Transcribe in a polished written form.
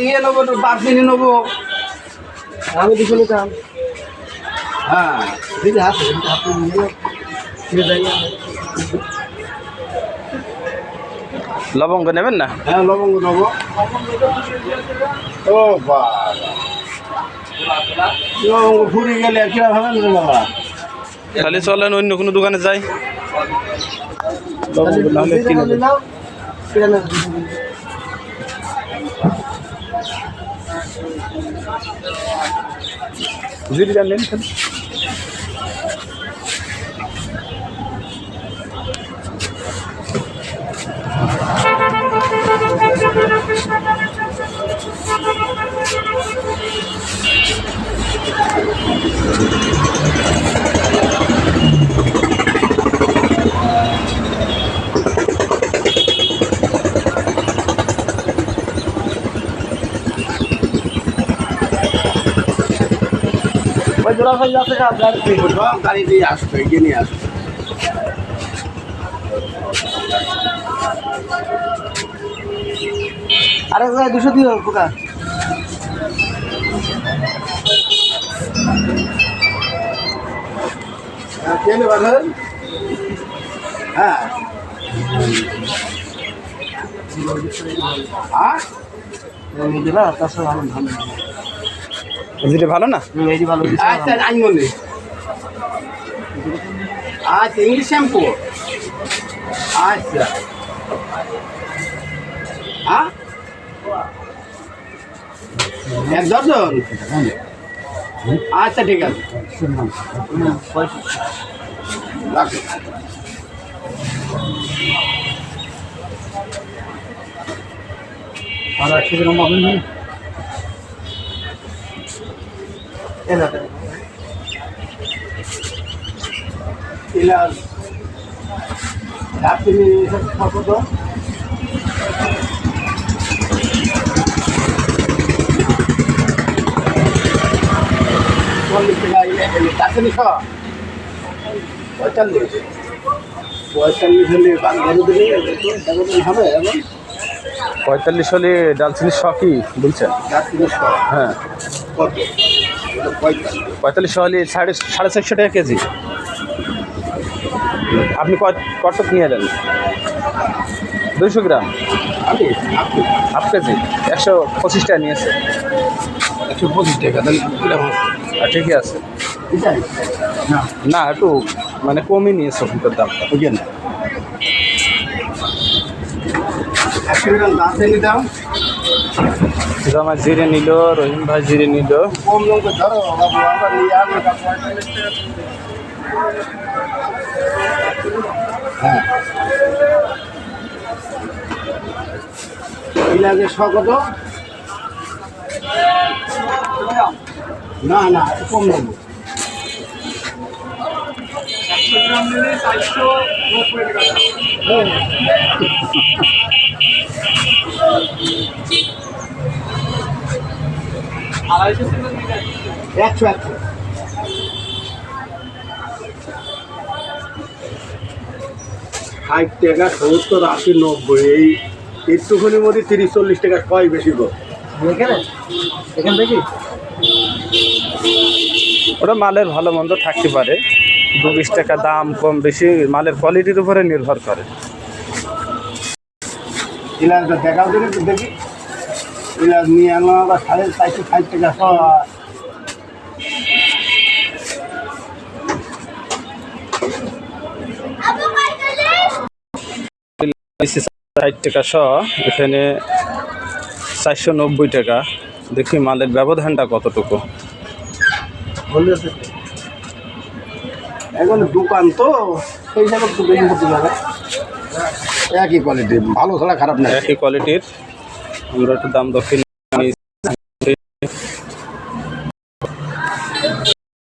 ইয়ে নেবো, বারদিনই নেবো। আমি দুশো নিতাম। হ্যাঁ, দিদি হাতে হাতে নিয়ে যাই। লবঙ্গ নেবেন না? হ্যাঁ, লবঙ্গ নেবো। ও বাবা, লবঙ্গ ফুরিয়ে গেলে কিরা ভাবেন রে বাবা? তাহলে চলেন অন্য কোনো দোকানে যাই। লবঙ্গ নাহলে কিনে দেব। জিরিটা নেন খালি। ওই জোড়া ভাই আছে গাড়ি দিয়ে আসতো, এগিয়ে নিয়ে আসতো। আরেক জায়গায় 200 দিও পোকা। কেন বাঁধেন? হ্যাঁ, দিলা তার সাথে ভালো ভালো। জিরে ভালো না? এই ভালো। আচ্ছা আমি বলি, আচ্ছা ইংলিশ শ্যাম্পু। আচ্ছা, হ্যাঁ, 1 ডজন। আচ্ছা ঠিক আছে, রাখো। আর আছে কি রকম আপনি? এলা ইলাজ আপনি কত তো? চারশো 45 হলে হবে এখন। 45 হলে ডালচিনি শখই বলছেন? হ্যাঁ, কত? 45 হলে 450 টাকা কেজি। আপনি কত নিয়ে এলেন? 200 গ্রাম, আমি হাফ কেজি 125 টাকা নিয়েছে। 125 টাকা, তাহলে কিরকম? ঠিকই আছে না না, একটু মানে কমই নিয়েছে ওখানকার দামটা। বুঝলেন না, 100 গ্রাম দাঁতে নিতাম। আমার জিরে নিল, রহিম ভাই জিরে নিল। কম লোক ধরো বাবু, আমরা নিয়ে আসবো। হ্যাঁ, ইলাজের শ কত? না না, একটু কম নেবো। 100 গ্রাম নিলে 490 টাকা। আড়াইশো 100 60 টাকা, 70 80 90, এই একটুখানির মধ্যে 30-40 টাকা হয় বেশি গো। এখান থেকে ওটা মালের ভালো মন্দ থাকতে পারে, 2-20 টাকা দাম কম বেশি মালের কোয়ালিটির উপরে নির্ভর করে। ইলাজটা দেখাও দেখে তো দেখি। ইলাজ নিয়ে আনলাম আবার 460 টাকা সব। 60 টাকা শ, এখানে 490 টাকা। দেখি মালের ব্যবধানটা কতটুকু। এখন দোকান তো সেই হিসাবে একটু বেশি করতে যাবে। একই কোয়ালিটি, ভালো ছাড়া খারাপ না। একই কোয়ালিটির আমরা একটু দাম দক্ষিণ